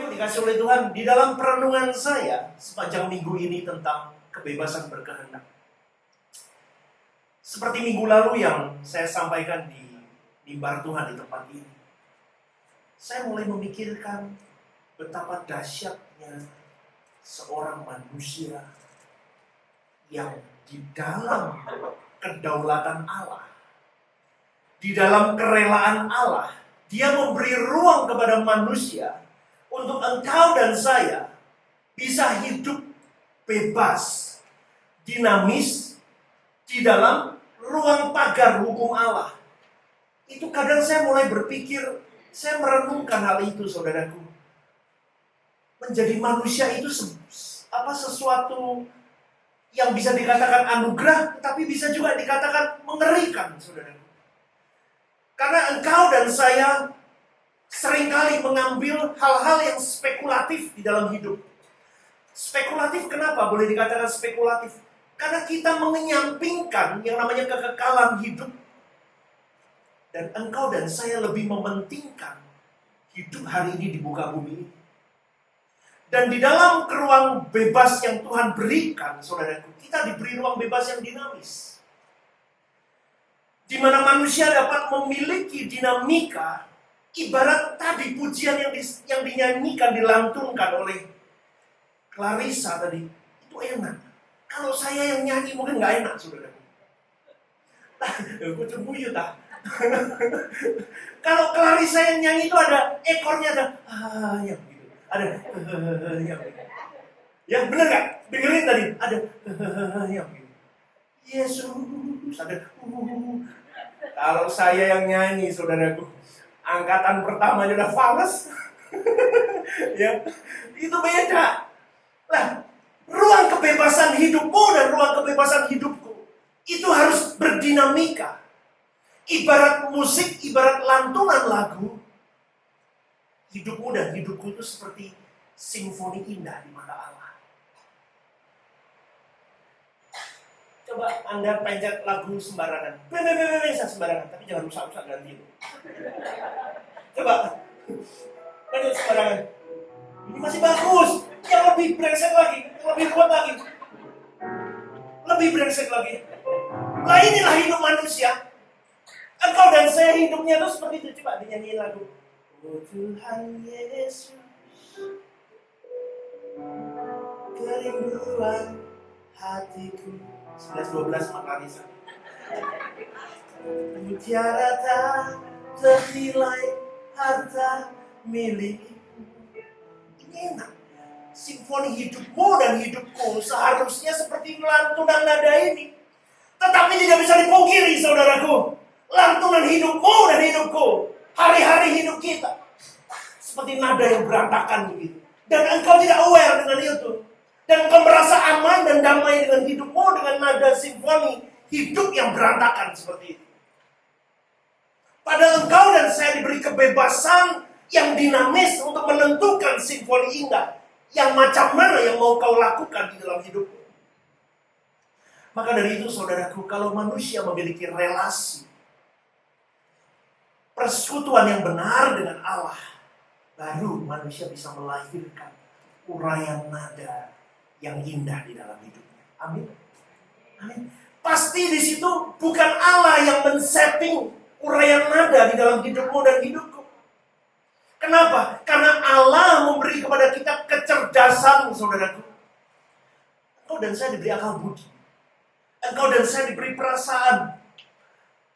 Ibu dikasih oleh Tuhan, di dalam perenungan saya sepanjang minggu ini tentang kebebasan berkehendak. Seperti minggu lalu yang saya sampaikan di mimbar Tuhan di tempat ini. Saya mulai memikirkan betapa dahsyatnya seorang manusia yang di dalam kedaulatan Allah, di dalam kerelaan Allah, Dia memberi ruang kepada manusia untuk engkau dan saya bisa hidup bebas, dinamis di dalam ruang pagar hukum Allah. Itu kadang saya mulai berpikir, saya merenungkan hal itu, saudaraku. Menjadi manusia itu sesuatu yang bisa dikatakan anugerah, tapi bisa juga dikatakan mengerikan, saudaraku. Karena engkau dan saya seringkali mengambil hal-hal yang spekulatif di dalam hidup. Spekulatif kenapa boleh dikatakan spekulatif? Karena kita menyampingkan yang namanya kekekalan hidup. Dan engkau dan saya lebih mementingkan hidup hari ini di muka bumi ini. Dan di dalam ruang bebas yang Tuhan berikan, saudaraku, kita diberi ruang bebas yang dinamis. Di mana manusia dapat memiliki dinamika, ibarat tadi pujian yang dinyanyikan, dilantunkan oleh Clarissa tadi, itu enak. Kalau saya yang nyanyi mungkin nggak enak, saudara. Aku cembuyut ah. Kalau Clarissa yang nyanyi itu ada ekornya, ada yang gitu, ada yang gitu. Ya benar nggak? Dengerin tadi, ada yang gitu. Yesus, ada. Kalau saya yang nyanyi, saudaraku, angkatan pertamanya udah fals. Ya, itu beda. Lah, ruang kebebasan hidupmu dan ruang kebebasan hidupku itu harus berdinamika. Ibarat musik, ibarat lantunan lagu, hidupmu dan hidupku itu seperti simfoni indah di mata Allah. Coba Anda pencet lagu sembarangan, bisa sembarangan, tapi jangan rusak-rusak ganti. Coba pencet sembarangan. Ini masih bagus. Yang lebih brengsek lagi, yang lebih kuat lagi, lebih brengsek lagi. Nah inilah hidup manusia. Engkau dan saya hidupnya tuh seperti itu. Coba dinyanyiin lagu. Oh Tuhan Yesus, kerinduan hatiku. 11-12 Clarissa. Mutiara tak ternilai harta milikku. Ini enak. Simfoni hidupmu dan hidupku seharusnya seperti lantunan nada ini. Tetapi tidak bisa dipungkiri, saudaraku. Lantunan hidupmu dan hidupku, hari-hari hidup kita seperti nada yang berantakan begitu. Dan engkau tidak aware dengan itu. Dan engkau merasa aman dan damai dengan hidupmu dengan nada simfoni hidup yang berantakan seperti itu. Padahal engkau dan saya diberi kebebasan yang dinamis untuk menentukan simfoni indah yang macam mana yang mau kau lakukan di dalam hidupmu. Maka dari itu, saudaraku, kalau manusia memiliki relasi persekutuan yang benar dengan Allah, baru manusia bisa melahirkan uraian nada yang indah di dalam hidupnya. Amin. Amin. Pasti di situ bukan Allah yang men-setting uraian nada di dalam hidupmu dan hidupku. Kenapa? Karena Allah memberi kepada kita kecerdasan, saudaraku. Engkau dan saya diberi akal budi. Engkau dan saya diberi perasaan.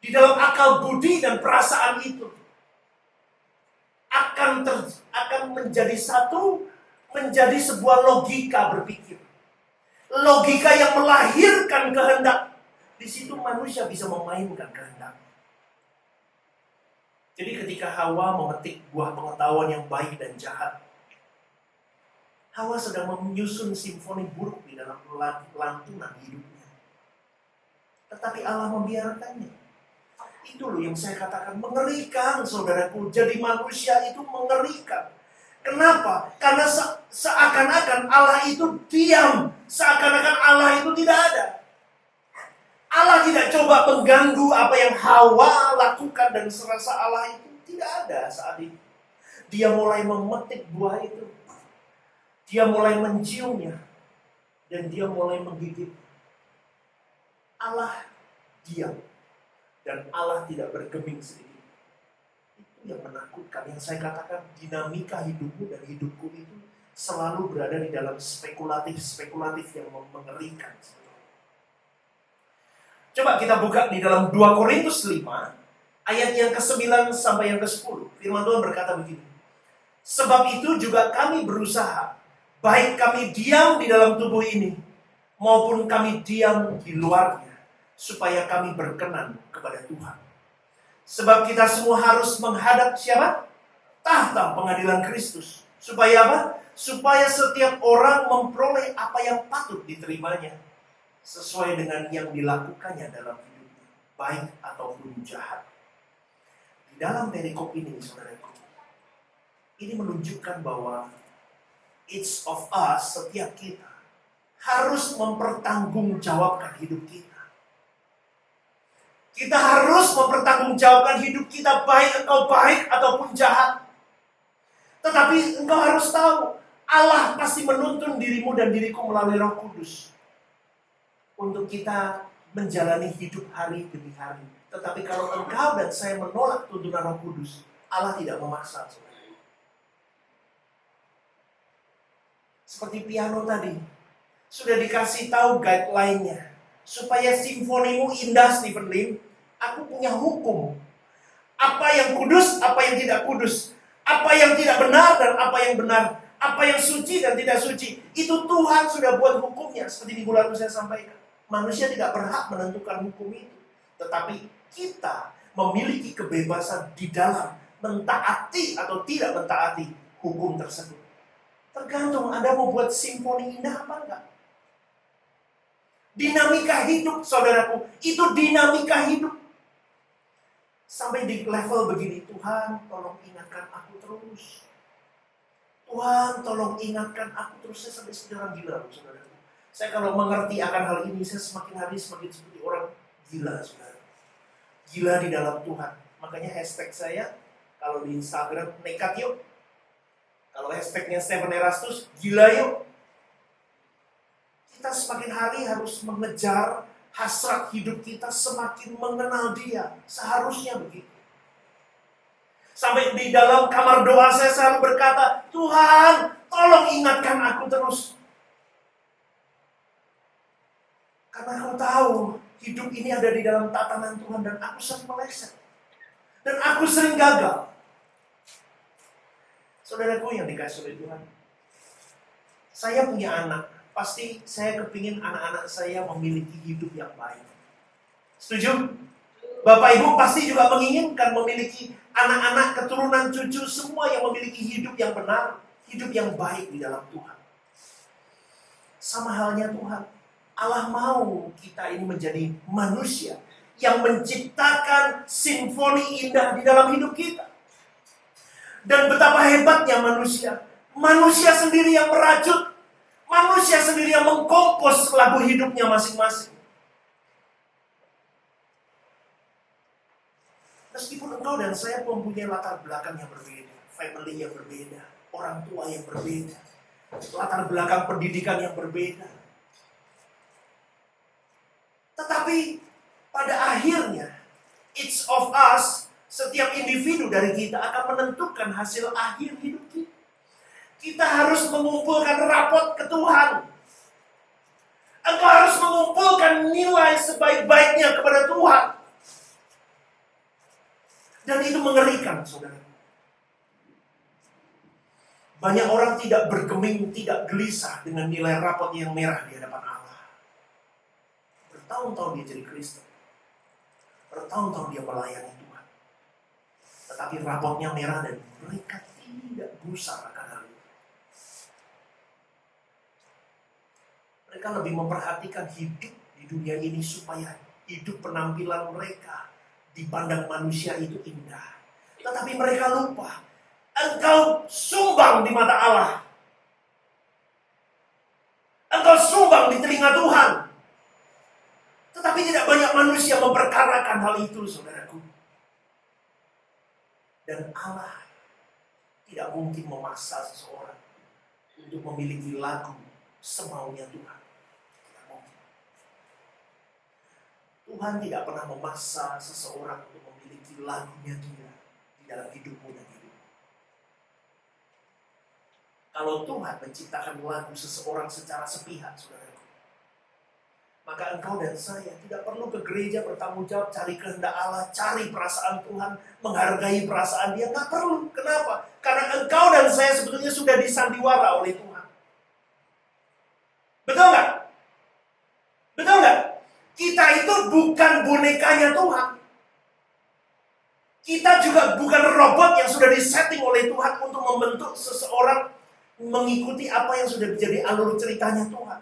Di dalam akal budi dan perasaan itu akan menjadi satu, menjadi sebuah logika berpikir. Logika yang melahirkan kehendak. Di situ manusia bisa memainkan kehendak. Jadi ketika Hawa memetik buah pengetahuan yang baik dan jahat, Hawa sedang menyusun simfoni buruk di dalam lantunan hidupnya. Tetapi Allah membiarkannya. Itu loh yang saya katakan mengerikan, saudaraku. Jadi manusia itu mengerikan. Kenapa? Karena seakan-akan Allah itu diam. Seakan-akan Allah itu tidak ada. Allah tidak coba mengganggu apa yang Hawa lakukan dan serasa Allah itu tidak ada saat itu. Dia mulai memetik buah itu. Dia mulai menciumnya. Dan dia mulai menggigit. Allah diam. Dan Allah tidak bergeming sedikit. Itu yang menakutkan. Yang saya katakan, dinamika hidupmu dan hidupku itu selalu berada di dalam spekulatif yang mengerikan. Coba kita buka di dalam 2 Korintus 5, ayat yang ke-9 sampai yang ke-10. Firman Tuhan berkata begini. Sebab itu juga kami berusaha, baik kami diam di dalam tubuh ini, maupun kami diam di luarnya, supaya kami berkenan kepada Tuhan. Sebab kita semua harus menghadap siapa? Tahta pengadilan Kristus. Supaya apa? Supaya setiap orang memperoleh apa yang patut diterimanya, sesuai dengan yang dilakukannya dalam hidupnya, baik ataupun jahat. Di dalam perikop ini, saudaraku, ini menunjukkan bahwa each of us, setiap kita, harus mempertanggungjawabkan hidup kita. Kita harus mempertanggungjawabkan hidup kita, baik engkau baik ataupun jahat. Tetapi engkau harus tahu, Allah pasti menuntun dirimu dan diriku melalui Roh Kudus untuk kita menjalani hidup hari demi hari. Tetapi kalau engkau dan saya menolak tuntunan Roh Kudus, Allah tidak memaksa. Seperti piano tadi, sudah dikasih tahu guideline-nya. Supaya simfonimu indah, Stephen Lim, aku punya hukum. Apa yang kudus, apa yang tidak kudus. Apa yang tidak benar dan apa yang benar. Apa yang suci dan tidak suci. Itu Tuhan sudah buat hukumnya. Seperti minggu lalu saya sampaikan. Manusia tidak berhak menentukan hukum itu. Tetapi kita memiliki kebebasan di dalam mentaati atau tidak mentaati hukum tersebut. Tergantung Anda mau buat simfoni indah apa enggak. Dinamika hidup, saudaraku, itu dinamika hidup. Sampai di level begini, Tuhan tolong ingatkan aku terus. Tuhan tolong ingatkan aku terus. Saya sampai sekarang gila, saudaraku. Saya kalau mengerti akan hal ini, saya semakin hari semakin seperti orang gila, saudara. Gila di dalam Tuhan. Makanya hashtag saya, kalau di Instagram, nekat yuk. Kalau hashtagnya Stephen Erastus, gila yuk. Kita semakin hari harus mengejar hasrat hidup kita semakin mengenal Dia. Seharusnya begitu. Sampai di dalam kamar doa saya selalu berkata, Tuhan, tolong ingatkan aku terus. Karena aku tahu hidup ini ada di dalam tatanan Tuhan dan aku sering meleset. Dan aku sering gagal. Saudaraku yang dikasih oleh Tuhan. Saya punya anak. Pasti saya kepingin anak-anak saya memiliki hidup yang baik. Setuju? Bapak Ibu pasti juga menginginkan memiliki anak-anak, keturunan, cucu, semua yang memiliki hidup yang benar. Hidup yang baik di dalam Tuhan. Sama halnya Tuhan. Allah mau kita ini menjadi manusia yang menciptakan simfoni indah di dalam hidup kita. Dan betapa hebatnya manusia. Manusia sendiri yang merajut. Manusia sendiri yang mengkompos lagu hidupnya masing-masing. Meskipun engkau dan saya mempunyai latar belakang yang berbeda. Family yang berbeda. Orang tua yang berbeda. Latar belakang pendidikan yang berbeda. Tetapi pada akhirnya, each of us, setiap individu dari kita akan menentukan hasil akhir hidup kita. Kita harus mengumpulkan rapot ke Tuhan. Engkau harus mengumpulkan nilai sebaik-baiknya kepada Tuhan. Dan itu mengerikan, saudara. Banyak orang tidak bergeming, tidak gelisah dengan nilai rapot yang merah di hadapan Allah. Bertahun-tahun dia jadi Kristen. Bertahun-tahun dia melayani Tuhan. Tetapi rapotnya merah dan mereka tidak gusar akan hal itu. Mereka lebih memperhatikan hidup di dunia ini supaya hidup penampilan mereka dipandang manusia itu indah. Tetapi mereka lupa, engkau sumbang di mata Allah. Engkau sumbang di telinga Tuhan. Tetapi tidak banyak manusia memperkarakan hal itu, saudaraku. Dan Allah tidak mungkin memaksa seseorang untuk memiliki lagu semaunya Tuhan. Tidak mungkin. Tuhan tidak pernah memaksa seseorang untuk memiliki lagunya Dia di dalam hidupmu dan hidupmu. Kalau Tuhan menciptakan lagu seseorang secara sepihak, saudaraku, maka engkau dan saya tidak perlu ke gereja bertanggung jawab, cari kehendak Allah, cari perasaan Tuhan, menghargai perasaan Dia. Nggak perlu. Kenapa? Karena engkau dan saya sebetulnya sudah disandiwara oleh Tuhan. Betul nggak? Betul nggak? Kita itu bukan bonekanya Tuhan. Kita juga bukan robot yang sudah disetting oleh Tuhan untuk membentuk seseorang mengikuti apa yang sudah menjadi alur ceritanya Tuhan.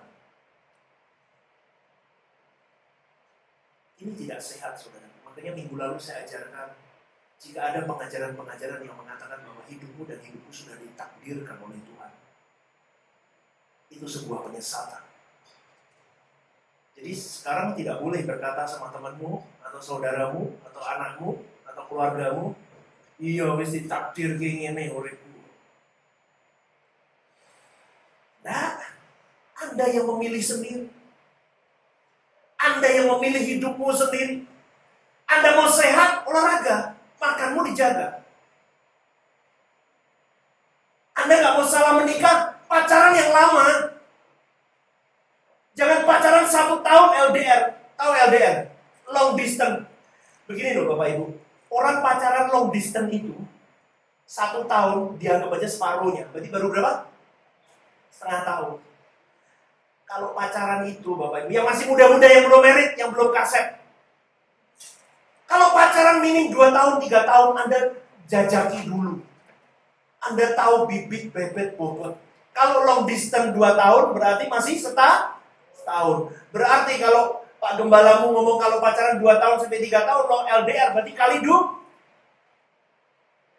Ini tidak sehat, saudara. Makanya minggu lalu saya ajarkan, jika ada pengajaran-pengajaran yang mengatakan bahwa hidupmu dan hidupku sudah ditakdirkan oleh Tuhan, itu sebuah penyesatan. Jadi sekarang tidak boleh berkata sama temanmu, atau saudaramu, atau anakmu, atau keluargamu, iya wis ditakdir kayak ngene uripku. Nah, Anda yang memilih sendiri. Anda yang memilih hidupmu sendiri. Anda mau sehat, olahraga, makanmu dijaga. Anda gak mau salah menikah, pacaran yang lama. Jangan pacaran 1 tahun LDR. Tahu LDR? Long distance. Begini loh Bapak Ibu. Orang pacaran long distance itu 1 tahun dianggap aja separuhnya. Berarti baru berapa? Setengah tahun. Kalau pacaran itu Bapak Ibu, yang masih muda-muda, yang belum married, yang belum kaset. Kalau pacaran minim 2 tahun, 3 tahun, Anda jajaki dulu. Anda tahu bibit, bebet, bobot. Kalau long distance 2 tahun, berarti masih setahun. Berarti kalau Pak Gembalamu ngomong kalau pacaran 2 tahun sampai 3 tahun, long LDR, berarti kali 2.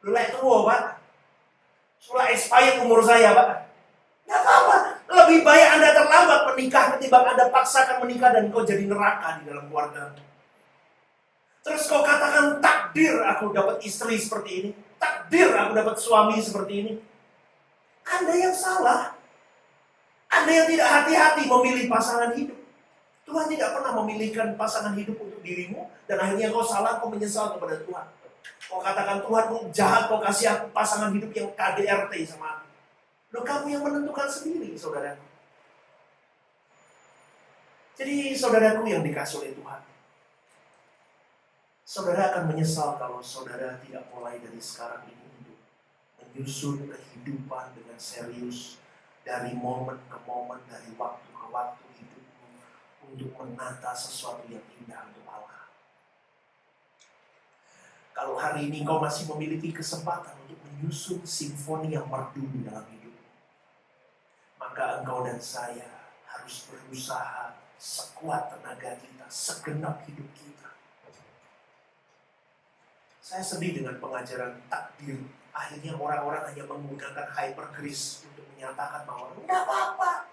Lu lek tua Pak. Sulah expired umur saya Pak. Nggak apa-apa. Lebih baik Anda terlambat menikah ketimbang Anda paksakan menikah dan kau jadi neraka di dalam keluarga. Terus kau katakan takdir aku dapat istri seperti ini. Takdir aku dapat suami seperti ini. Anda yang salah. Anda yang tidak hati-hati memilih pasangan hidup. Tuhan tidak pernah memilihkan pasangan hidup untuk dirimu. Dan akhirnya kau salah, kau menyesal kepada Tuhan. Kau katakan Tuhan kau jahat, kau kasih aku pasangan hidup yang KDRT sama aku. Loh, kamu yang menentukan sendiri, saudaraku. Jadi, saudaraku yang dikasih oleh Tuhan, saudara akan menyesal kalau saudara tidak mulai dari sekarang ini untuk menyusun kehidupan dengan serius, dari momen ke momen, dari waktu ke waktu hidupmu, untuk menata sesuatu yang indah untuk Allah. Kalau hari ini kau masih memiliki kesempatan untuk menyusun simfoni yang merdu di dalam hidup, maka engkau dan saya harus berusaha sekuat tenaga kita, segenap hidup kita. Saya sedih dengan pengajaran takdir. Akhirnya orang-orang hanya menggunakan hypergrace untuk menyatakan bahwa enggak apa-apa.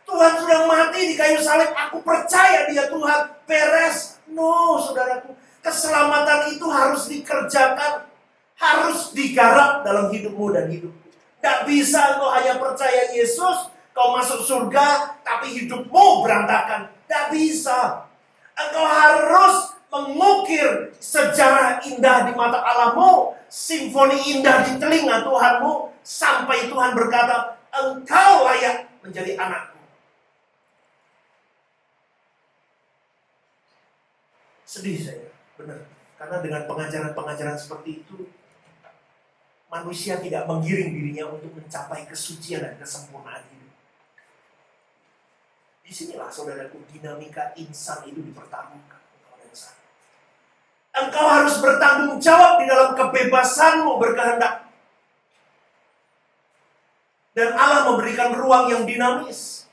Tuhan sudah mati di kayu salib, aku percaya Dia Tuhan, beres. No, saudaraku, keselamatan itu harus dikerjakan, harus digarap dalam hidupmu dan hidupku. Tidak bisa engkau hanya percaya Yesus, kau masuk surga, tapi hidupmu berantakan. Tidak bisa. Engkau harus mengukir sejarah indah di mata Allahmu, simfoni indah di telinga Tuhanmu, sampai Tuhan berkata, engkau layak menjadi anakku. Sedih saya, benar. Karena dengan pengajaran-pengajaran seperti itu, manusia tidak menggiring dirinya untuk mencapai kesucian dan kesempurnaan hidup. Disinilah saudaraku dinamika insan itu dipertaruhkan. Engkau harus bertanggung jawab di dalam kebebasanmu berkehendak. Dan Allah memberikan ruang yang dinamis,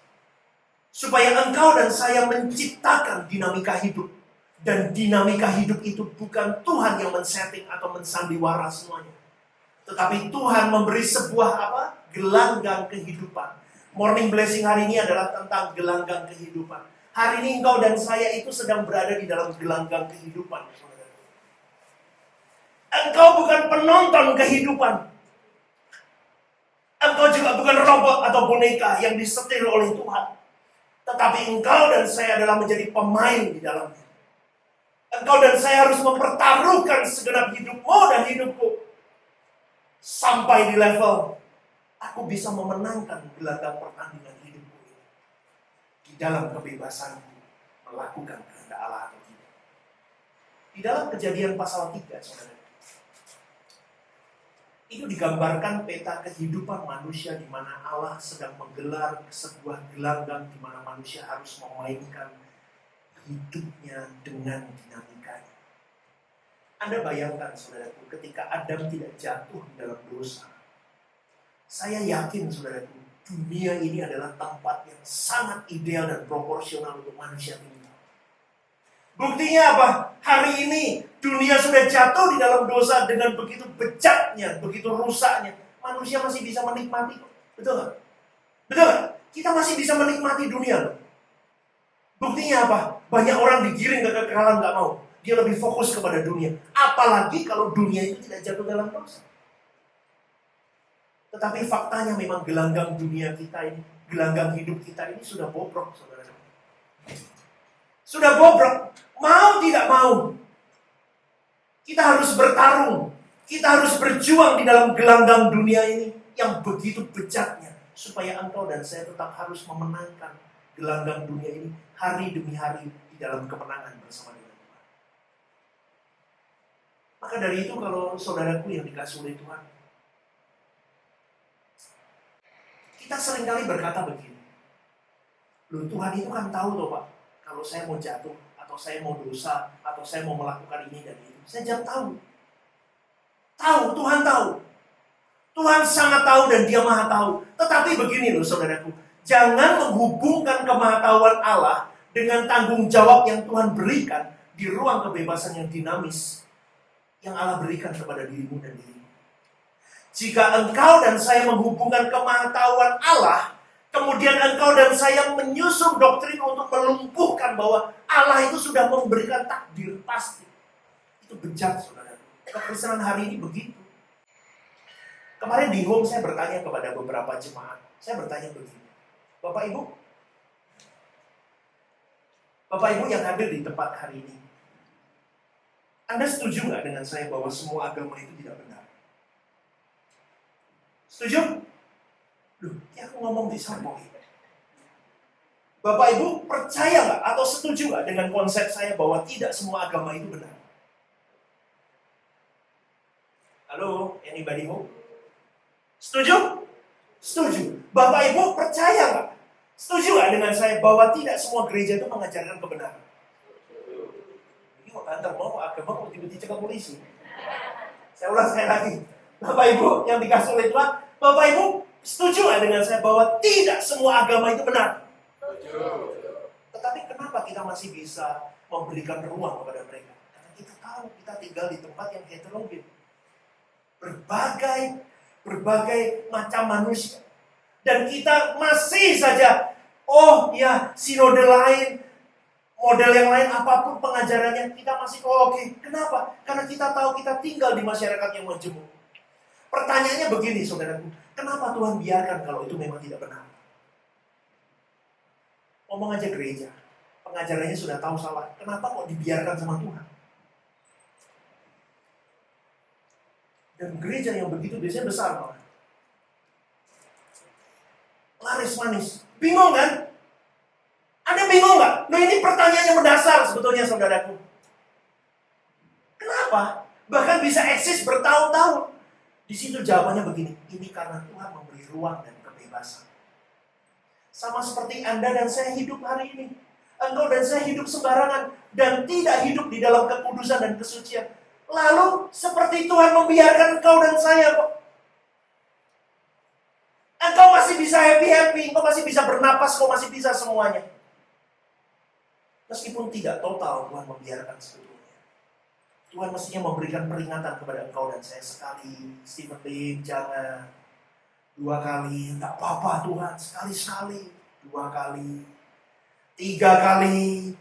supaya engkau dan saya menciptakan dinamika hidup. Dan dinamika hidup itu bukan Tuhan yang men-setting atau mensandiwara semuanya. Tetapi Tuhan memberi sebuah gelanggang kehidupan. Morning blessing hari ini adalah tentang gelanggang kehidupan. Hari ini engkau dan saya itu sedang berada di dalam gelanggang kehidupan. Engkau bukan penonton kehidupan. Engkau juga bukan robot atau boneka yang disetir oleh Tuhan. Tetapi engkau dan saya adalah menjadi pemain di dalamnya. Engkau dan saya harus mempertaruhkan segenap hidupmu dan hidupku. Sampai di level aku bisa memenangkan gelagah pertandingan hidupku ini. Di dalam kebebasanku melakukan kehendak Allah atau tidak. Di dalam Kejadian pasal 3, saudara. Itu digambarkan peta kehidupan manusia di mana Allah sedang menggelar sebuah gelanggang di mana manusia harus memainkan hidupnya dengan dinamikanya. Anda bayangkan, saudaraku, ketika Adam tidak jatuh dalam dosa. Saya yakin, saudaraku, dunia ini adalah tempat yang sangat ideal dan proporsional untuk manusia tinggal. Buktinya apa? Hari ini dunia sudah jatuh di dalam dosa dengan begitu bejatnya, begitu rusaknya. Manusia masih bisa menikmati kok. Betul nggak? Betul nggak? Kita masih bisa menikmati dunia loh. Buktinya apa? Banyak orang digiring ke kekekalan nggak mau. Dia lebih fokus kepada dunia. Apalagi kalau dunia itu tidak jatuh dalam dosa. Tetapi faktanya memang gelanggang dunia kita ini, gelanggang hidup kita ini sudah bobrok, saudara. Sudah bobrok. Mau tidak mau, kita harus bertarung. Kita harus berjuang di dalam gelanggang dunia ini yang begitu bejatnya. Supaya engkau dan saya tetap harus memenangkan gelanggang dunia ini hari demi hari di dalam kemenangan bersama dengan Tuhan. Maka dari itu kalau saudaraku yang dikasih oleh Tuhan, kita seringkali berkata begini, loh Tuhan itu kan tahu loh Pak, kalau saya mau jatuh, atau saya mau dosa, atau saya mau melakukan ini dan itu. Saya jawab tahu. Tahu, Tuhan tahu. Tuhan sangat tahu dan Dia maha tahu. Tetapi begini loh saudaraku, jangan menghubungkan kemahatauan Allah dengan tanggung jawab yang Tuhan berikan di ruang kebebasan yang dinamis yang Allah berikan kepada dirimu dan dirimu. Jika engkau dan saya menghubungkan kemahatauan Allah, kemudian engkau dan saya menyusun doktrin untuk melumpuhkan bahwa Allah itu sudah memberikan takdir pasti. Itu bejat, saudara. Kekristenan hari ini begitu. Kemarin di home saya bertanya kepada beberapa jemaat. Saya bertanya begini. Bapak Ibu yang hadir di tempat hari ini, Anda setuju nggak dengan saya bahwa semua agama itu tidak benar? Setuju? Loh, ya aku ngomong di samping. Bapak Ibu percaya nggak atau setuju nggak dengan konsep saya bahwa tidak semua agama itu benar? Halo, anybody home? Setuju? Setuju. Bapak Ibu percaya nggak? Setuju nggak dengan saya bahwa tidak semua gereja itu mengajarkan kebenaran? Ini mau antar mau agama mau tiba-tiba ke polisi. Saya ulang sekali lagi. Bapak Ibu yang dikasih oleh Tuhan, Bapak Ibu setuju nggak dengan saya bahwa tidak semua agama itu benar? Setuju. Tetapi kenapa kita masih bisa memberikan ruang kepada mereka? Karena kita tahu kita tinggal di tempat yang heterogen. Berbagai macam manusia. Dan kita masih saja, oh ya sinode lain, model yang lain apapun pengajarannya, kita masih oke. Kenapa? Karena kita tahu kita tinggal di masyarakat yang majemuk. Pertanyaannya begini saudaraku, kenapa Tuhan biarkan kalau itu memang tidak benar? Ngomong aja gereja, pengajarannya sudah tahu salah, kenapa kok dibiarkan sama Tuhan? Dan gereja yang begitu biasanya besar malah. Laris manis. Bingung kan? Anda bingung nggak? Nah ini pertanyaan yang mendasar sebetulnya saudaraku. Kenapa? Bahkan bisa eksis bertahun-tahun. Di situ jawabannya begini. Ini karena Tuhan memberi ruang dan kebebasan. Sama seperti Anda dan saya hidup hari ini. Engkau dan saya hidup sembarangan dan tidak hidup di dalam kekudusan dan kesucian. Lalu seperti Tuhan membiarkan engkau dan saya kok. Engkau masih bisa happy-happy, engkau masih bisa bernapas, engkau masih bisa semuanya. Meskipun tidak total Tuhan membiarkan sebetulnya. Tuhan mestinya memberikan peringatan kepada engkau dan saya sekali. Stephen Lee, jangan. 2 kali, enggak apa-apa Tuhan. Sekali-sekali, 2 kali, 3 kali.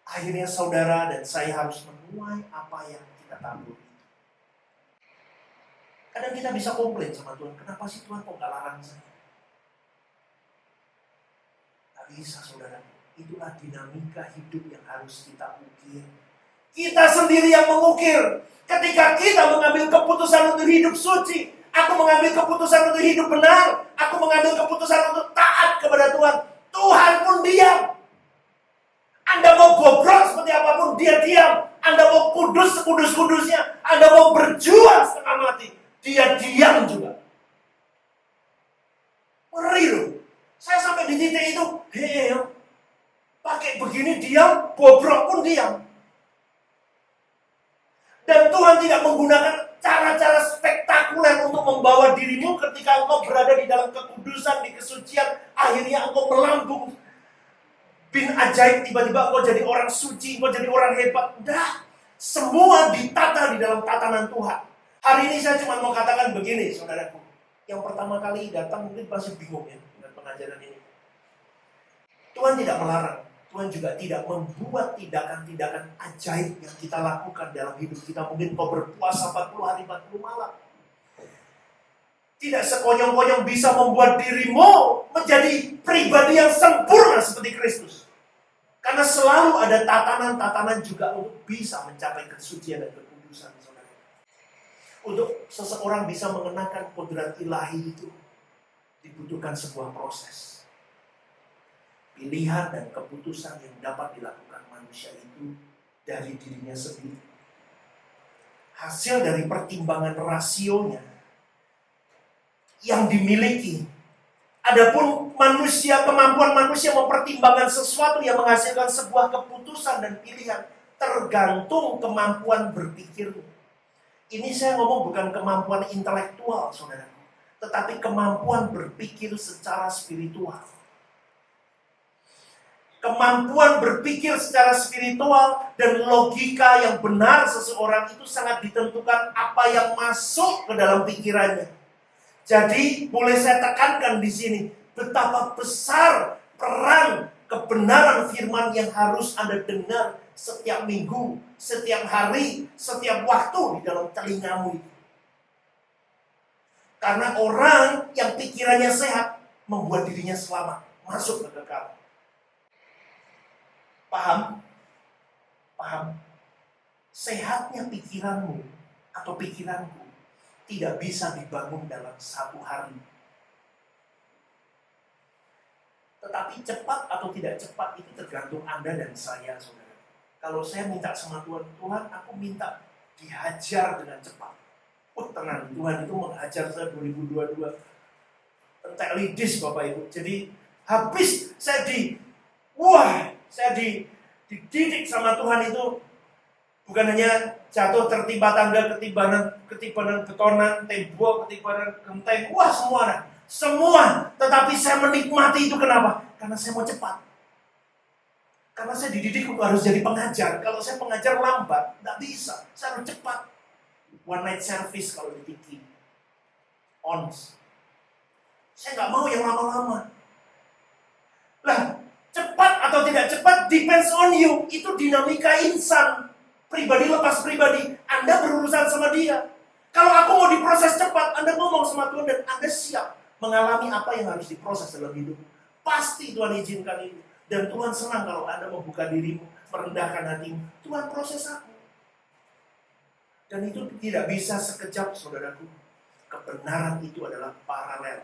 Akhirnya saudara dan saya harus menuai apa yang kita tabur. Kadang kita bisa komplain sama Tuhan, kenapa sih Tuhan kok gak larang saya? Gak bisa saudara, itulah dinamika hidup yang harus kita ukir. Kita sendiri yang mengukir. Ketika kita mengambil keputusan untuk hidup suci, aku mengambil keputusan untuk hidup benar, aku mengambil keputusan untuk taat kepada Tuhan, Tuhan pun diam. Anda mau bobrok seperti apapun, dia diam. Anda mau kudus sekudus-kudusnya, Anda mau berjuang setengah mati, dia diam juga. Ngeri loh. Saya sampai di titik itu, pakai begini diam, bobrok pun diam. Dan Tuhan tidak menggunakan cara-cara spektakuler untuk membawa dirimu ketika engkau berada di dalam kekudusan, di kesucian. Akhirnya engkau melambung bin ajaib, tiba-tiba engkau jadi orang suci, engkau jadi orang hebat. Enggak. Semua ditata di dalam tatanan Tuhan. Hari ini saya cuma mau katakan begini, saudaraku. Yang pertama kali datang mungkin masih bingung ya dengan pengajaran ini. Tuhan tidak melarang. Tuhan juga tidak membuat tindakan-tindakan ajaib yang kita lakukan dalam hidup kita. Mungkin kau berpuasa 40 hari 40 malam. Tidak sekonyong-konyong bisa membuat dirimu menjadi pribadi yang sempurna seperti Kristus. Karena selalu ada tatanan-tatanan juga untuk bisa mencapai kesucian dan kekudusan. Saudara. Untuk seseorang bisa mengenakan kodrat ilahi itu dibutuhkan sebuah proses. Pilihan dan keputusan yang dapat dilakukan manusia itu dari dirinya sendiri. Hasil dari pertimbangan rasionya yang dimiliki. Adapun manusia, kemampuan manusia mempertimbangkan sesuatu yang menghasilkan sebuah keputusan dan pilihan tergantung kemampuan berpikir. Ini saya ngomong bukan kemampuan intelektual, saudara, tetapi kemampuan berpikir secara spiritual. Kemampuan berpikir secara spiritual dan logika yang benar seseorang itu sangat ditentukan apa yang masuk ke dalam pikirannya. Jadi boleh saya tekankan di sini betapa besar peran kebenaran firman yang harus Anda dengar setiap minggu, setiap hari, setiap waktu di dalam telingamu itu. Karena orang yang pikirannya sehat membuat dirinya selamat, masuk ke kekal. Paham? Paham? Sehatnya pikiranmu atau pikiranku tidak bisa dibangun dalam satu hari. Tetapi cepat atau tidak cepat itu tergantung Anda dan saya, saudara. Kalau saya minta sama Tuhan, Tuhan aku minta dihajar dengan cepat. Tenang, Tuhan itu menghajar saya 2022. Entek lidis Bapak Ibu. Jadi habis saya dididik sama Tuhan itu bukan hanya jatuh tertimpa tangga, ketibanan betonan, tembok, ketibanan genteng, semua. Tetapi saya menikmati itu kenapa? Karena saya mau cepat. Karena saya dididik untuk harus jadi pengajar. Kalau saya pengajar lambat, nggak bisa. Saya harus cepat. One night service kalau di TV. Ons. Saya nggak mau yang lama-lama. Lah, cepat atau tidak cepat depends on you. Itu dinamika insan. Pribadi lepas pribadi. Anda berurusan sama dia. Kalau aku mau diproses cepat, Anda ngomong sama Tuhan dan Anda siap mengalami apa yang harus diproses dalam hidup. Pasti Tuhan izinkan itu. Dan Tuhan senang kalau Anda membuka dirimu, merendahkan hatimu. Tuhan proses aku. Dan itu tidak bisa sekejap, saudaraku. Kebenaran itu adalah paralel.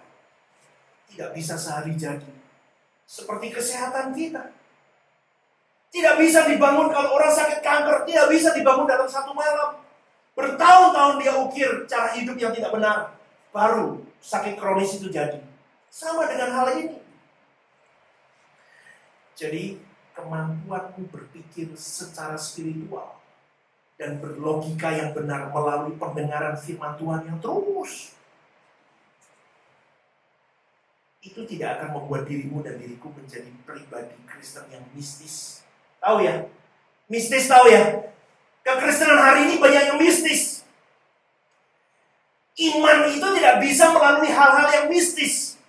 Tidak bisa sehari jadi. Seperti kesehatan kita. Tidak bisa dibangun kalau orang sakit kanker. Tidak bisa dibangun dalam satu malam. Bertahun-tahun dia ukir cara hidup yang tidak benar. Baru sakit kronis itu jadi. Sama dengan hal ini. Jadi kemampuanku berpikir secara spiritual dan berlogika yang benar melalui pendengaran firman Tuhan yang terus, itu tidak akan membuat dirimu dan diriku menjadi pribadi Kristen yang mistis. Tahu ya? Mistis tahu ya? Kekristenan hari ini banyak yang mistis. Iman itu tidak bisa melalui hal-hal yang mistis.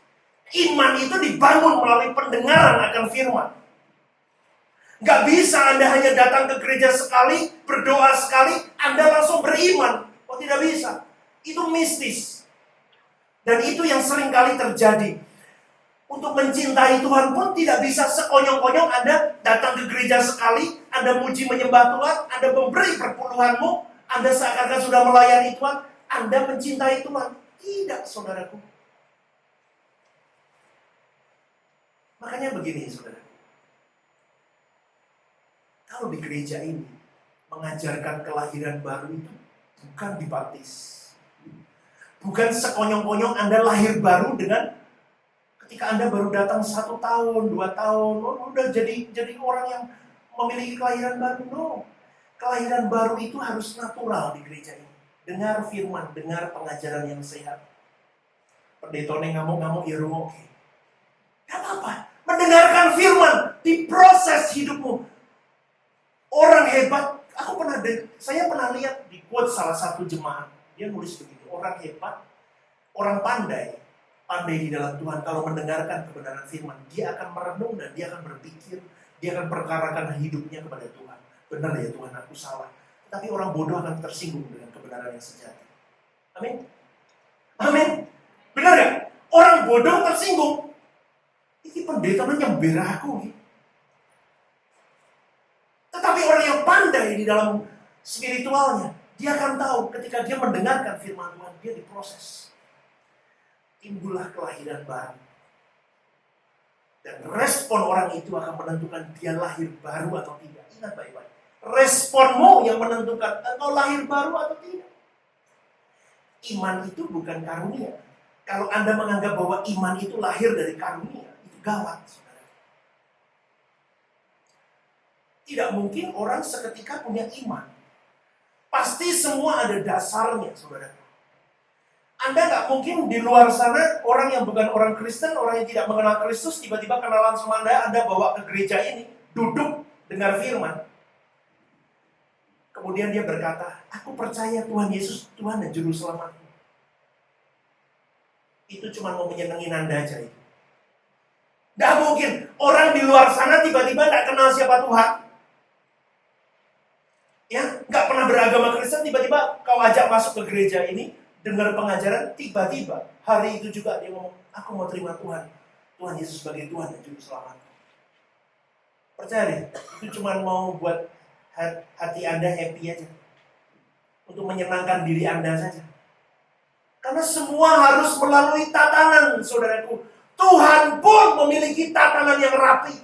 Iman itu dibangun melalui pendengaran akan firman. Gak bisa Anda hanya datang ke gereja sekali, berdoa sekali, Anda langsung beriman. Oh tidak bisa. Itu mistis. Dan itu yang sering kali terjadi. Untuk mencintai Tuhan pun tidak bisa sekonyong-konyong Anda datang ke gereja sekali, Anda muji menyembah Tuhan, Anda memberi perpuluhanmu, Anda seakan-akan sudah melayani Tuhan, Anda mencintai Tuhan. Tidak, saudaraku. Makanya begini, saudara. Kalau di gereja ini mengajarkan kelahiran baru itu bukan dibaptis. Bukan sekonyong-konyong Anda lahir baru dengan ketika Anda baru datang 1 tahun, 2 tahun, udah jadi orang yang memiliki kelahiran baru. No. Kelahiran baru itu harus natural di gereja ini. Dengar firman, dengar pengajaran yang sehat. Pendetone ngamuk-ngamuk ya rumah. Gak apa-apa. Mendengarkan firman, diproses hidupmu. Orang hebat, saya pernah lihat di quote salah satu jemaat. Dia nulis begini, orang hebat, orang pandai di dalam Tuhan. Kalau mendengarkan kebenaran firman, dia akan merenung dan dia akan berpikir, dia akan perkarakan hidupnya kepada Tuhan. Benar ya Tuhan, aku salah. Tapi orang bodoh akan tersinggung dengan kebenaran yang sejati. Amin. Amin. Benar gak? Orang bodoh tersinggung. Ini pendeta nyembir aku. Tetapi orang yang pandai di dalam spiritualnya, dia akan tahu ketika dia mendengarkan firman Tuhan, dia diproses. Timbullah kelahiran baru. Dan respon orang itu akan menentukan dia lahir baru atau tidak. Ingat baik-baik. Responmu yang menentukan engkau lahir baru atau tidak. Iman itu bukan karunia. Kalau Anda menganggap bahwa iman itu lahir dari karunia, itu gawat, saudara. Tidak mungkin orang seketika punya iman. Pasti semua ada dasarnya, saudara. Anda nggak mungkin di luar sana, orang yang bukan orang Kristen, orang yang tidak mengenal Kristus, tiba-tiba kenalan sama Anda bawa ke gereja ini, duduk, dengar firman. Kemudian dia berkata, aku percaya Tuhan Yesus, Tuhan dan Juru Selamatku. Itu cuma mau menyenangin Anda aja itu. Nggak mungkin, orang di luar sana tiba-tiba nggak kenal siapa Tuhan. Ya, nggak pernah beragama Kristen, tiba-tiba kau ajak masuk ke gereja ini, dengar pengajaran, tiba-tiba hari itu juga dia ngomong, aku mau terima Tuhan. Tuhan Yesus sebagai Tuhan dan Juru Selamat. Percaya deh, itu cuma mau buat hati Anda happy aja. Untuk menyenangkan diri Anda saja. Karena semua harus melalui tatanan, saudaraku. Tuhan pun memiliki tatanan yang rapi.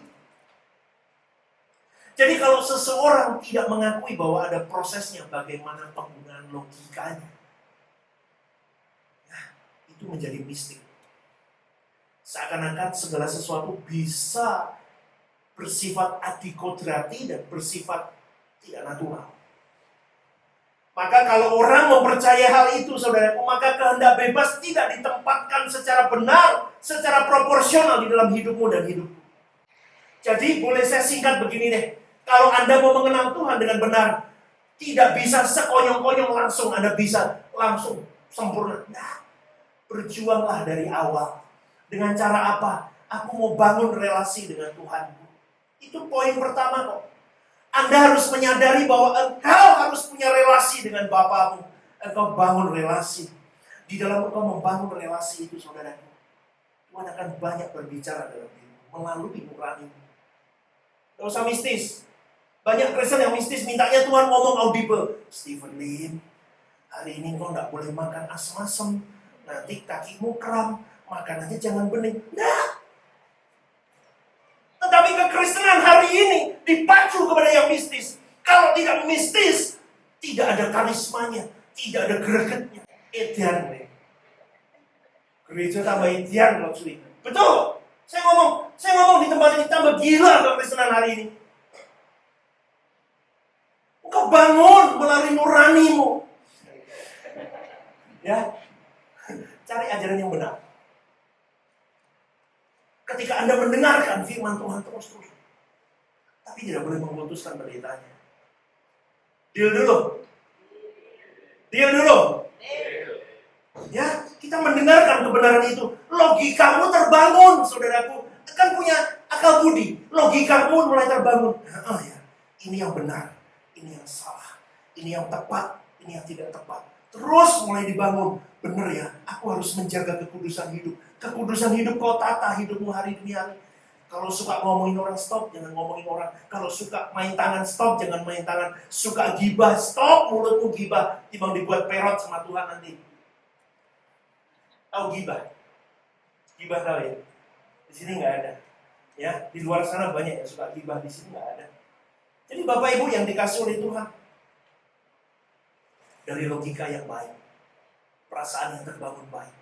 Jadi kalau seseorang tidak mengakui bahwa ada prosesnya, bagaimana penggunaan logikanya, itu menjadi mistik. Seakan-akan segala sesuatu bisa bersifat adikodrati dan bersifat tidak natural. Maka kalau orang mempercayai hal itu, saudaraku, maka kehendak bebas tidak ditempatkan secara benar, secara proporsional di dalam hidupmu dan hidupku. Jadi boleh saya singkat begini deh. Kalau Anda mau mengenal Tuhan dengan benar, tidak bisa sekonyong-konyong langsung Anda bisa langsung sempurna. Nah, berjuanglah dari awal. Dengan cara apa? Aku mau bangun relasi dengan Tuhanku. Itu poin pertama kok. Anda harus menyadari bahwa engkau harus punya relasi dengan Bapamu. Engkau bangun relasi. Di dalam engkau membangun relasi itu, saudaraku, Tuhan akan banyak berbicara dalam dirimu melalui nuranimu. Gak usah mistis. Banyak Kristen yang mistis mintanya Tuhan ngomong audible. Stephen Lim, hari ini kau gak boleh makan asam-asam. Nanti kakimu kram, makan aja jangan bening. Nah, tetapi kekristenan hari ini dipacu kepada yang mistis. Kalau tidak mistis, tidak ada karismanya, tidak ada gregetnya. Edian nih. Gereja tambah edian maksudnya. Betul. Saya ngomong di tempat ini tambah gila kekristenan hari ini. Engkau bangun melalui nuranimu. Ya. Cari ajaran yang benar. Ketika Anda mendengarkan firman Tuhan terus. Tapi tidak boleh memutuskan pendetanya. Deal dulu. Ya, kita mendengarkan kebenaran itu. Logikamu terbangun, saudaraku. Kan punya akal budi. Logikamu mulai terbangun. Ya, ini yang benar. Ini yang salah. Ini yang tepat. Ini yang tidak tepat. Terus mulai dibangun. Benar ya, aku harus menjaga kekudusan hidup. Kekudusan hidup kau tata hidupmu hari demi hari. Kalau suka ngomongin orang, stop, jangan ngomongin orang. Kalau suka main tangan, stop, jangan main tangan. Suka gibah, stop, mulutmu gibah. Timbang dibuat perot sama Tuhan nanti. Tahu gibah? Gibah tahu ya? Di sini nggak ada. Ya, di luar sana banyak yang suka gibah, di sini nggak ada. Jadi Bapak Ibu yang dikasih oleh Tuhan, dari logika yang baik, perasaan yang terbangun baik,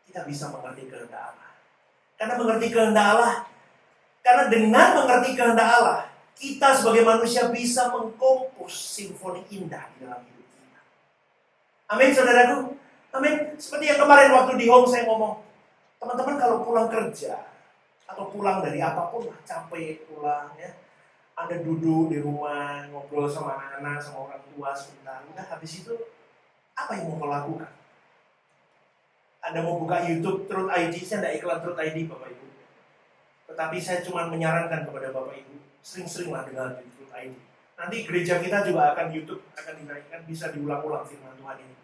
kita bisa mengerti kehendak Allah. Karena mengerti kehendak Allah, karena dengan mengerti kehendak Allah, kita sebagai manusia bisa mengkompos simfoni indah di dalam hidup kita. Amin, saudaraku. Amin. Seperti yang kemarin waktu di home saya ngomong, teman-teman kalau pulang kerja atau pulang dari apapun lah, capek pulang ya, Anda duduk di rumah ngobrol sama anak-anak, sama orang tua sebentar, udah habis itu apa yang mau kau lakukan? Anda mau buka YouTube Truth ID, saya tidak iklan Truth ID Bapak Ibu. Tetapi saya cuma menyarankan kepada Bapak Ibu, sering-seringlah dengar di Truth ID. Nanti gereja kita juga akan YouTube, akan dinaikkan, bisa diulang-ulang firman Tuhan ini.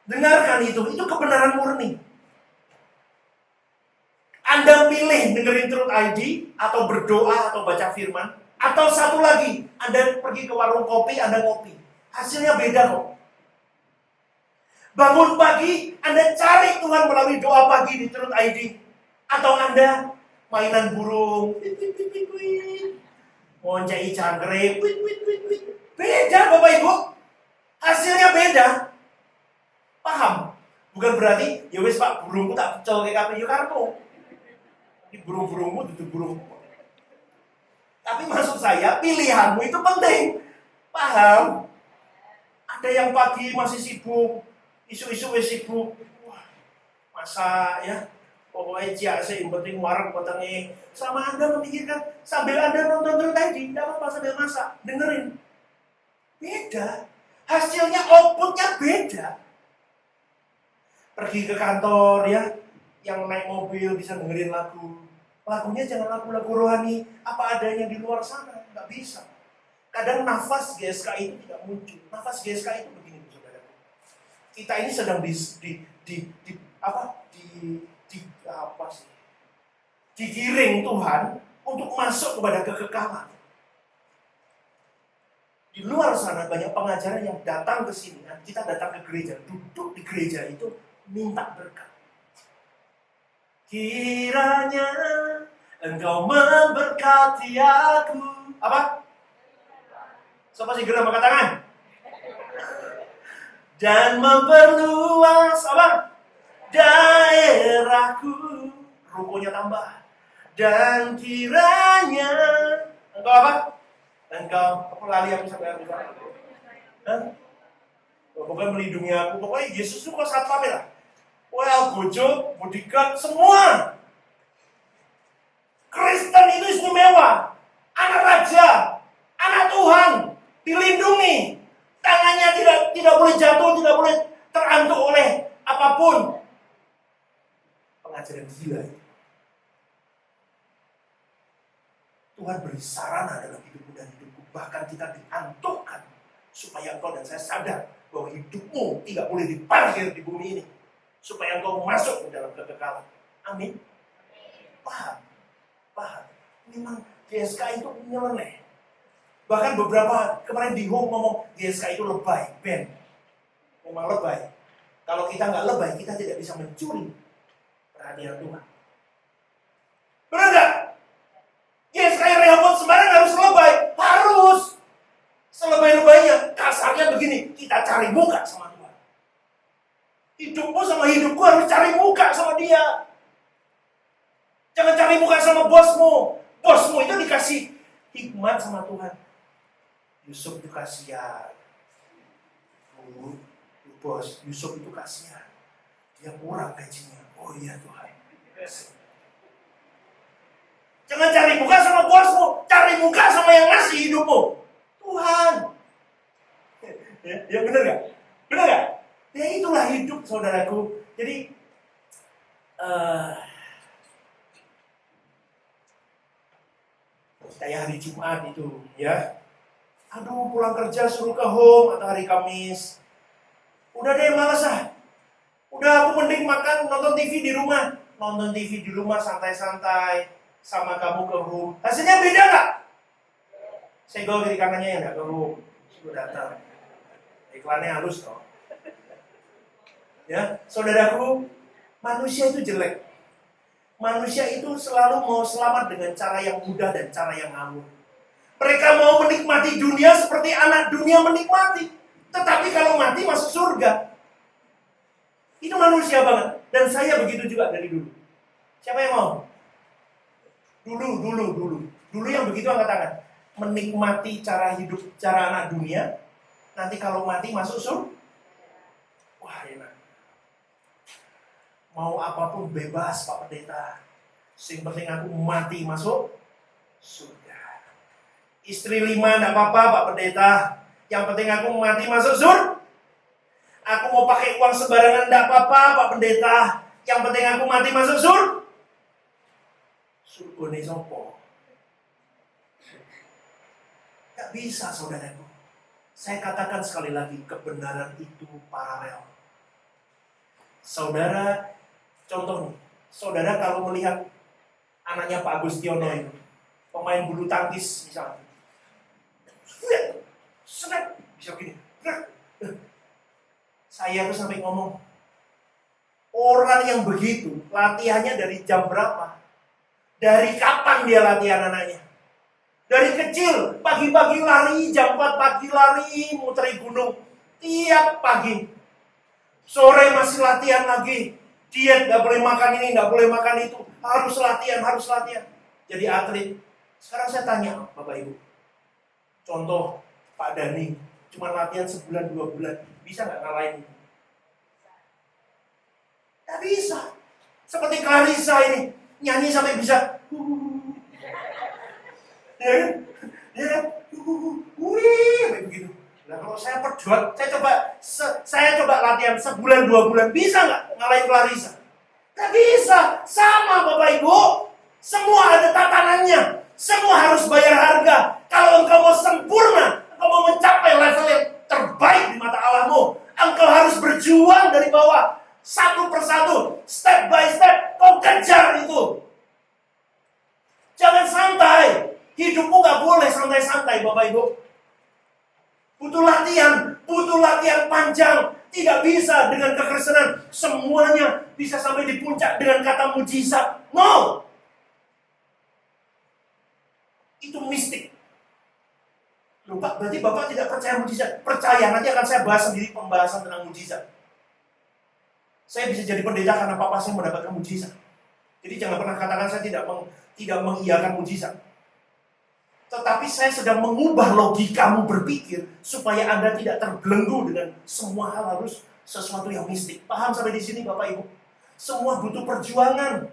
Dengarkan itu kebenaran murni. Anda pilih dengerin Truth ID, atau berdoa, atau baca firman, atau satu lagi, Anda pergi ke warung kopi, Anda ngopi. Hasilnya beda kok. Bangun pagi, Anda cari Tuhan melalui doa pagi di Truth ID. Atau Anda mainan burung, moncai cangkrik, beda Bapak Ibu. Hasilnya beda. Paham? Bukan berarti, ya wis Pak, burungku tak pecel kayak kape kartu. Ini burung-burungmu itu burungmu. Tapi maksud saya, pilihanmu itu penting. Paham? Ada yang pagi masih sibuk, isu-isu wis sibuk. Wah, masa ya, pokoknya ciak yang penting warung potongnya. Sama Anda memikirkan, sambil Anda nonton Truth ID, tidak apa-apa sambil masak, dengerin. Beda. Hasilnya, outputnya beda. Pergi ke kantor ya, yang naik mobil bisa dengerin lagu. Lagunya jangan lagu-lagu rohani, apa adanya di luar sana, nggak bisa. Kadang nafas GSK itu tidak muncul. Nafas GSK itu begini, saudara. Kita ini sedang digiring Tuhan untuk masuk kepada kekekalan. Di luar sana banyak pengajaran yang datang ke sini. Kita datang ke gereja, duduk di gereja itu minta berkat. Kiranya Engkau memberkati aku. Apa? Siapa sih gerak angkat tangan? Dan memperluas apa? Daerahku. Rukunya tambah. Dan kiranya Engkau apa? Engkau lali aku sampai aku. Pokoknya melindungi aku. Pokoknya Yesus itu kok satpam ya. Well, bojo, bodyguard, semua. Kristen itu istimewa. Anak raja, anak Tuhan, dilindungi. Tangannya tidak boleh jatuh, tidak boleh terantuk oleh apapun. Pengajaran gila itu. Tuhan beri sarana dalam hidupmu dan hidupku. Bahkan kita diantukkan supaya engkau dan saya sadar bahwa hidupmu tidak boleh diparkir di bumi ini. Supaya engkau masuk ke dalam kekekalan. Amin. Paham? Memang GSK itu nyeleneh. Bahkan beberapa kemarin di home ngomong GSK itu lebay, Ben. Memang lebay. Kalau kita nggak lebay, kita tidak bisa mencuri perhatian Tuhan. Benar nggak? GSK yang Rehoboth sembarang harus lebay. Harus. Selebay-lebaynya. Kasarnya begini, kita cari muka sama Tuhan. Hidupmu sama hidupku harus cari muka sama dia. Jangan cari muka sama bosmu. Bosmu itu dikasih hikmat sama Tuhan. Yusuf itu kasihan. Bos, Yusuf itu kasihan. Dia kurang gajinya. Oh iya Tuhan. Jangan cari muka sama bosmu. Cari muka sama yang ngasih hidupmu. Tuhan. Ya benar gak? Benar gak? Ya itulah hidup saudaraku. Jadi kayak hari Jumat itu ya. Aduh, pulang kerja suruh ke home atau hari Kamis. Udah deh, malas ah. Udah, aku mending makan, nonton TV di rumah. Nonton TV di rumah santai-santai sama kamu ke home. Hasilnya beda nggak? Segel kiri kanannya ya nggak ke home. Sudah datang. Iklannya halus toh. Ya, saudaraku, manusia itu jelek. Manusia itu selalu mau selamat dengan cara yang mudah dan cara yang ngawur. Mereka mau menikmati dunia seperti anak dunia menikmati. Tetapi kalau mati masuk surga. Itu manusia banget. Dan saya begitu juga dari dulu. Siapa yang mau? Dulu yang begitu angkat tangan. Menikmati cara hidup, cara anak dunia. Nanti kalau mati masuk surga. Wah, enak. Mau apapun bebas Pak Pendeta. Yang penting aku mati masuk surga. Istri 5 enggak apa-apa Pak Pendeta. Yang penting aku mati masuk surga. Aku mau pakai uang sembarangan enggak apa-apa Pak Pendeta. Yang penting aku mati masuk surga. Surga ini sopo. Gak bisa saudaraku. Saya katakan sekali lagi, kebenaran itu paralel. Saudara, contoh nih, saudara kalau melihat anaknya Pak Agustiono itu, pemain bulu tangkis misalnya, snap, bisa begini. Saya tuh sampai ngomong, orang yang begitu latihannya dari jam berapa? Dari kapan dia latihan anaknya? Dari kecil, pagi-pagi lari, jam 4 pagi lari, muteri gunung. Tiap pagi. Sore masih latihan lagi. Diet, gak boleh makan ini, gak boleh makan itu. Harus latihan, harus latihan. Jadi atlet. Sekarang saya tanya, Bapak Ibu. Contoh, Pak Dani. Cuma latihan sebulan, 2 bulan. Bisa gak ngalahin itu? Gak bisa. Seperti Clarissa ini. Nyanyi sampai bisa. Ya, begitu. Nah, kalau saya perjuang, saya coba latihan sebulan 2 bulan, bisa nggak ngalahin Clarissa? Nggak bisa. Sama Bapak Ibu, semua ada tatanannya, semua harus bayar harga. Kalau engkau mau sempurna, engkau mau mencapai level yang terbaik di mata Allahmu, engkau harus berjuang dari bawah, satu persatu, step by step, kau kejar itu. Jangan santai. Hidupmu gak boleh santai-santai Bapak Ibu. Butuh latihan panjang. Tidak bisa dengan kekristenan semuanya bisa sampai di puncak dengan kata mujizat. No. Itu mistik. Loh Pak, berarti Bapak tidak percaya mujizat? Percaya, nanti akan saya bahas sendiri pembahasan tentang mujizat. Saya bisa jadi pendeta karena papa saya mendapatkan mujizat. Jadi jangan pernah katakan saya tidak mengiyakan mujizat. Tetapi saya sedang mengubah logikamu berpikir supaya Anda tidak terbelenggu dengan semua hal harus sesuatu yang mistik. Paham sampai di sini Bapak Ibu? Semua butuh perjuangan.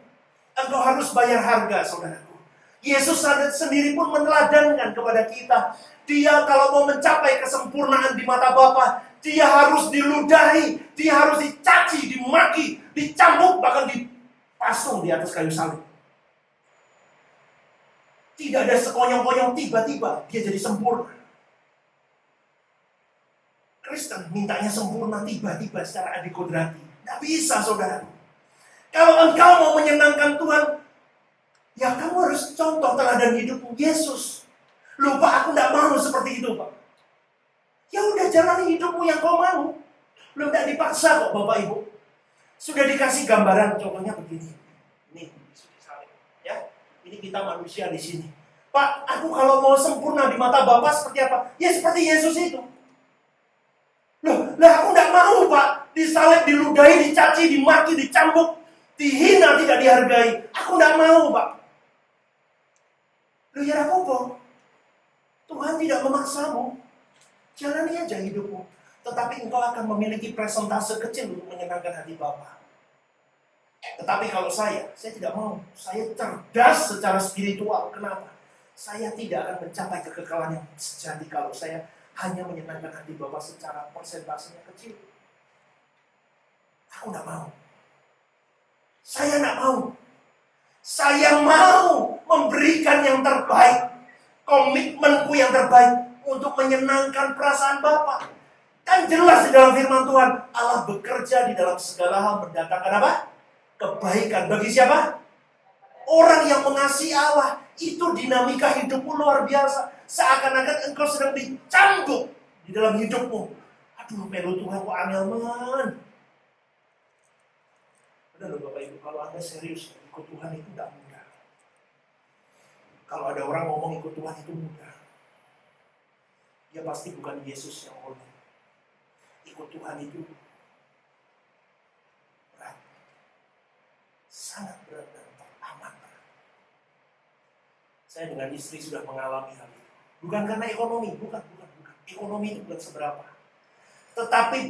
Engkau harus bayar harga, saudaraku. Yesus sendiri pun meneladankan kepada kita. Dia kalau mau mencapai kesempurnaan di mata Bapa, dia harus diludahi, dia harus dicaci, dimaki, dicambuk, bahkan dipasung di atas kayu salib. Tidak ada sekonyong-konyong tiba-tiba dia jadi sempurna. Kristen mintanya sempurna tiba-tiba secara adikodrati. Tidak bisa saudara. Kalau engkau mau menyenangkan Tuhan, ya kamu harus contoh teladan hidupmu Yesus. Lupa aku tidak mau seperti itu Pak. Ya udah jalani hidupmu yang kau mau. Lu tidak dipaksa kok Bapak Ibu. Sudah dikasih gambaran contohnya begini. Nih, ya. Ini kita manusia di sini. Pak, aku kalau mau sempurna di mata Bapak seperti apa? Ya seperti Yesus itu. Loh, aku tidak mau Pak. Disalib, diludahi, dicaci, dimaki, dicambuk, dihina, tidak dihargai. Aku tidak mau Pak. Loh ya apa? Tuhan tidak memaksamu. Jalani aja hidupmu. Tetapi engkau akan memiliki presentase kecil untuk menyenangkan hati Bapa. Tetapi kalau saya tidak mau. Saya cerdas secara spiritual. Kenapa? Saya tidak akan mencapai kekekalan yang sejati kalau saya hanya menyenangkan hati Bapa secara persentasenya kecil. Aku tidak mau. Saya tidak mau. Saya mau memberikan yang terbaik. Komitmenku yang terbaik untuk menyenangkan perasaan Bapa. Kan jelas di dalam firman Tuhan, Allah bekerja di dalam segala hal mendatangkan apa? Kebaikan. Bagi siapa? Orang yang mengasihi Allah. Itu dinamika hidupmu luar biasa. Seakan-akan engkau sedang dicambuk di dalam hidupmu. Aduh, melu Tuhan kok angel man. Benar loh Bapak Ibu, kalau Anda serius ikut Tuhan itu tidak mudah. Kalau ada orang ngomong ikut Tuhan itu mudah, dia pasti bukan Yesus yang ngomong. Ikut Tuhan itu berat, sangat berat dan amat berat. Saya dengan istri sudah mengalami hal itu. Bukan karena ekonomi, bukan. Ekonomi itu bukan seberapa. Tetapi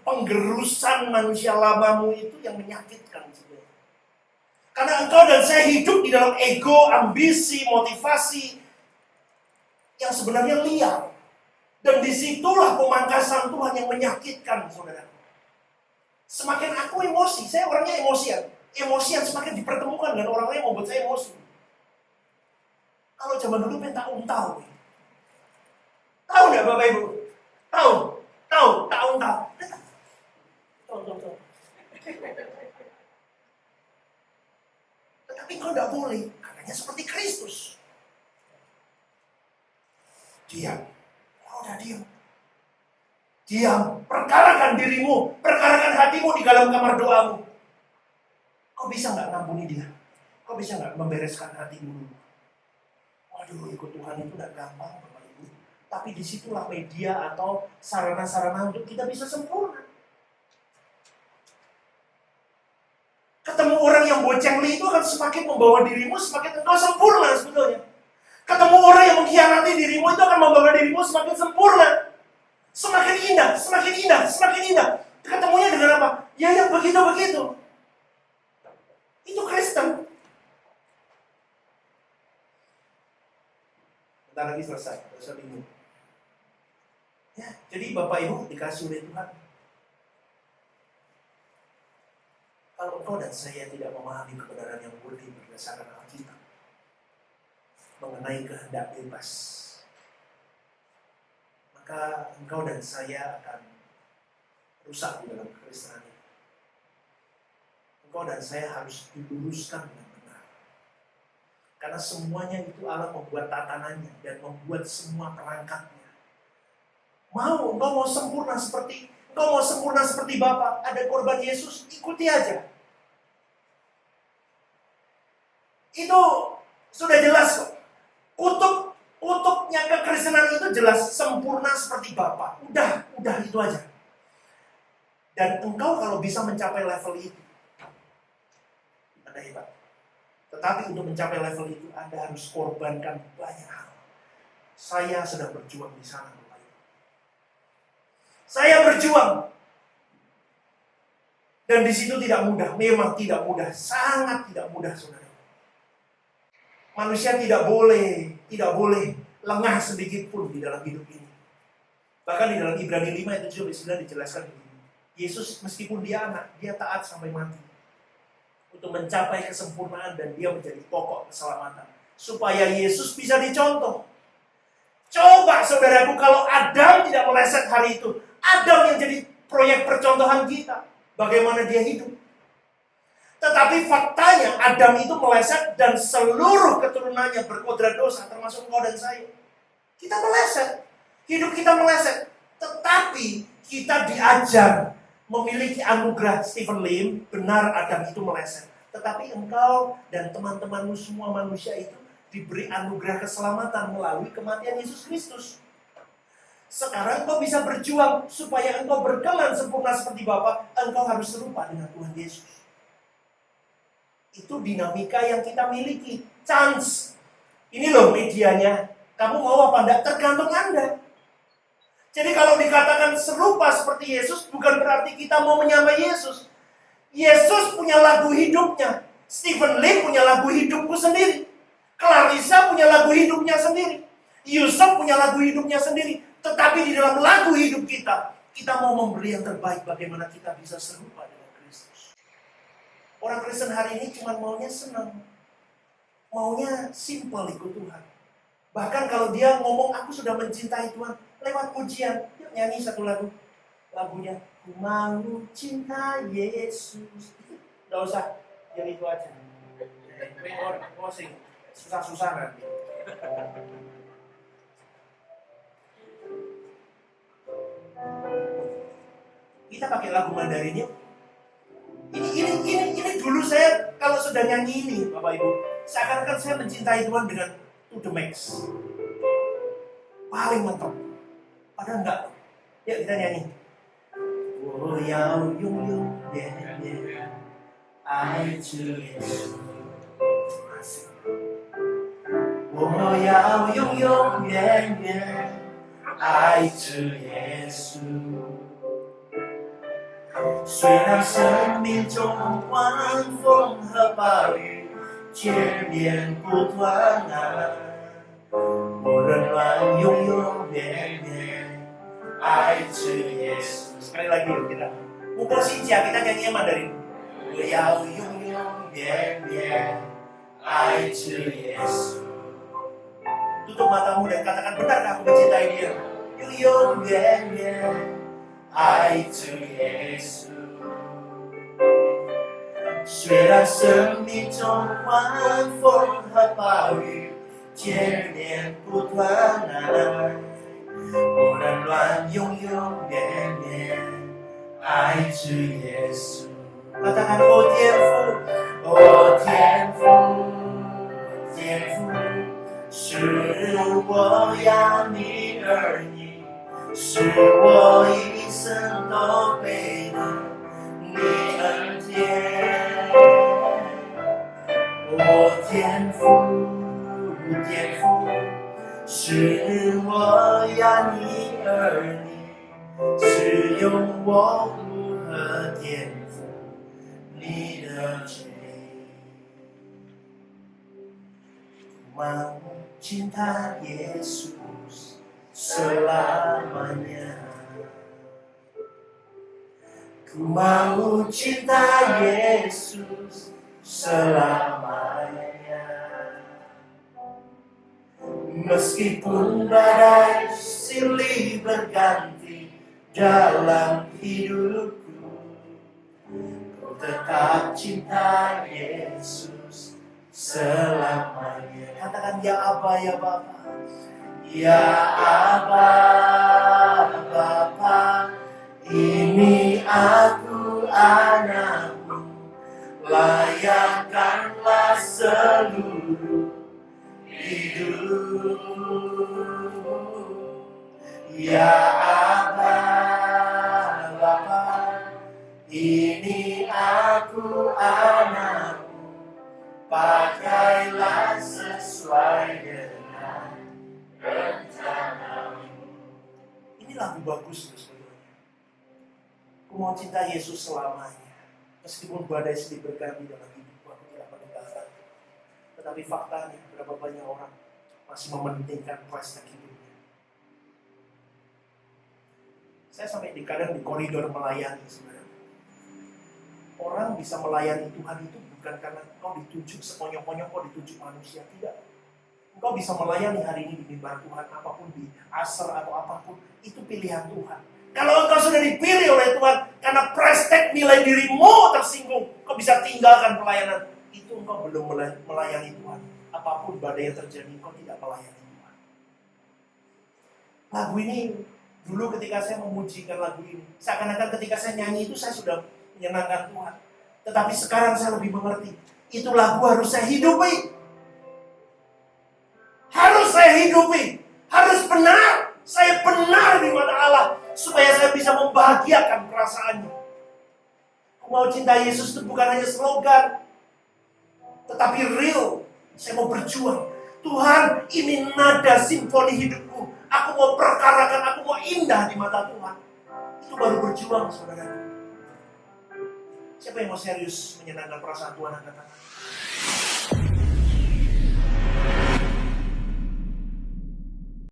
penggerusan manusia lamamu itu yang menyakitkan sebenarnya. Karena engkau dan saya hidup di dalam ego, ambisi, motivasi yang sebenarnya liar. Dan disitulah pemangkasan Tuhan yang menyakitkan, saudara. Semakin aku emosi, saya orangnya emosian. Emosian semakin dipertemukan dengan orang lain yang membuat saya emosi. Kalau zaman dulu minta tahu. Tahu nggak Bapak Ibu? Tahu. Tetapi kau nggak boleh, katanya seperti Kristus. Diam. Kau udah diam. Diam. Perkarakan dirimu, perkarakan hatimu di dalam kamar doamu. Kau bisa nggak ngampuni dia? Kau bisa nggak membereskan hatimu dulu? Waduh, ikut Tuhan itu nggak gampang, Bapak Ibu. Tapi disitulah media atau sarana-sarana untuk kita bisa sempurna. Ketemu orang yang bocengli itu akan semakin membawa dirimu semakin engkau sempurna sebetulnya. Ketemu orang yang mengkhianati dirimu itu akan membawa dirimu semakin sempurna. Semakin indah. Ketemunya dengan apa? Ya yang begitu-begitu. Itu Kristen. Bentar lagi selesai, dosa bingung. Ya, jadi Bapak Ibu dikasih oleh Tuhan. Kalau engkau dan saya tidak memahami kebenaran yang murni berdasarkan Alkitab mengenai kehendak bebas, maka engkau dan saya akan rusak di dalam kekristenan ini. Engkau dan saya harus diluruskan dengan benar. Karena semuanya itu Allah membuat tatanannya dan membuat semua perangkatnya. Engkau mau sempurna seperti Bapa, ada korban Yesus, ikuti aja. Itu sudah jelas kok. Kutubnya kekristenan itu jelas, sempurna seperti Bapa. Udah itu aja. Dan engkau kalau bisa mencapai level itu, Anda hebat. Tetapi untuk mencapai level itu, Anda harus korbankan banyak hal. Saya sedang berjuang di sana, Bapak Ibu. Saya berjuang. Dan di situ tidak mudah, memang tidak mudah, sangat tidak mudah, saudara. Manusia tidak boleh lengah sedikit pun di dalam hidup ini. Bahkan di dalam Ibrani 5 ayat 7-9 dijelaskan begini. Yesus meskipun dia anak, dia taat sampai mati. Untuk mencapai kesempurnaan dan dia menjadi pokok keselamatan. Supaya Yesus bisa dicontoh. Coba saudaraku, kalau Adam tidak meleset hari itu, Adam yang jadi proyek percontohan kita. Bagaimana dia hidup. Tetapi faktanya Adam itu meleset dan seluruh keturunannya berkodrat dosa, termasuk engkau dan saya. Kita meleset. Hidup kita meleset. Tetapi kita diajar memiliki anugerah. Stephen Lim, benar Adam itu meleset. Tetapi engkau dan teman-temanmu semua manusia itu diberi anugerah keselamatan melalui kematian Yesus Kristus. Sekarang engkau bisa berjuang supaya engkau berkenan sempurna seperti Bapa. Engkau harus serupa dengan Tuhan Yesus. Itu dinamika yang kita miliki. Chance. Ini loh medianya. Kamu mau apa enggak? Tergantung Anda. Jadi kalau dikatakan serupa seperti Yesus, bukan berarti kita mau menyamai Yesus. Yesus punya lagu hidupnya. Stephen Lee punya lagu hidupku sendiri. Clarissa punya lagu hidupnya sendiri. Yusuf punya lagu hidupnya sendiri. Tetapi di dalam lagu hidup kita mau memberi yang terbaik bagaimana kita bisa serupa dengan Kristus. Orang Kristen hari ini cuma maunya senang. Maunya simple ikut Tuhan. Bahkan kalau dia ngomong, aku sudah mencintai Tuhan, lewat pujian. Yuk nyanyi satu lagu. Lagunya, ku mau cinta Yesus. Gak usah, yang itu aja. Mau sing susah-susah nanti. Kita pakai lagu Mandarin yuk. Ini dulu saya kalau sudah nyanyi ini, Bapak Ibu, seakan-akan saya mencintai Tuhan dengan to the max. Paling mentok. Padahal enggak. Yuk kita nyanyi. Oh yao yung yung yeah yeah, I to Yesu. Asik. Oh yao yung yung yeah yeah, I to Yesu. 虽然生命中晚风和暴雨接连不断我仍然永永远远爱着耶稣。Sekali lagi yuk kita. Pukul sinja kita nyanyi Mandarin. 我要永永远远爱着耶稣。Tutup matamu dan katakan, benarkah aku mencintai dia? 永永远远爱着耶稣。虽然生命中晚风和暴雨接连不断我仍然永永远远爱着耶稣。Katakan oh天父，哦天父，天父，是我要你而已，是我一生都背的你恩典。我天父，天父，是我要你而你，是用我如何天赋你的罪。Mau cinta Yesus selamanya. Ku mau cinta Yesus selamanya. Meskipun badai silih berganti dalam hidupku, ku tetap cinta Yesus selamanya. Katakan ya Aba, ya Bapa. Ya Aba, Bapa, ini aku anakmu, layakkanlah seluruh hidup. Ya Aba, Bapa, ini aku anakmu, pakailah sesuai dengan rencanamu. Ini lagu bagus, saudara. Aku mau cinta Yesus selamanya. Meskipun badai silih berganti dalam hidupku, aku tidak meninggalkan. Tetapi faktanya, berapa banyak orang masih mementingkan prospek hidupnya. Saya sampai kadang di koridor melayani, sebenarnya. Orang bisa melayani Tuhan itu bukan karena kau ditunjuk sekonyong-konyong, kau ditunjuk manusia. Tidak. Engkau bisa melayani hari ini di mimbar Tuhan, apapun di asar atau apapun, itu pilihan Tuhan. Kalau engkau sudah dipilih oleh Tuhan, karena prestek nilai dirimu tersinggung, kau bisa tinggalkan pelayanan. Itu engkau belum melayani Tuhan. Apapun badai yang terjadi, engkau tidak melayani Tuhan. Lagu ini, dulu ketika saya memujikan lagu ini, seakan-akan ketika saya nyanyi itu saya sudah menyenangkan Tuhan. Tetapi sekarang saya lebih mengerti, itu lagu harus saya hidupi. Harus saya hidupi. Harus benar. Saya benar di mata Allah. Supaya saya bisa membahagiakan perasaannya. Aku mau cinta Yesus itu bukan hanya slogan. Tetapi real. Saya mau berjuang. Tuhan, ini nada simfoni hidupku. Aku mau perkarakan, aku mau indah di mata Tuhan. Itu baru berjuang, saudara. Siapa yang mau serius menyenangkan perasaan Tuhan? Katakan.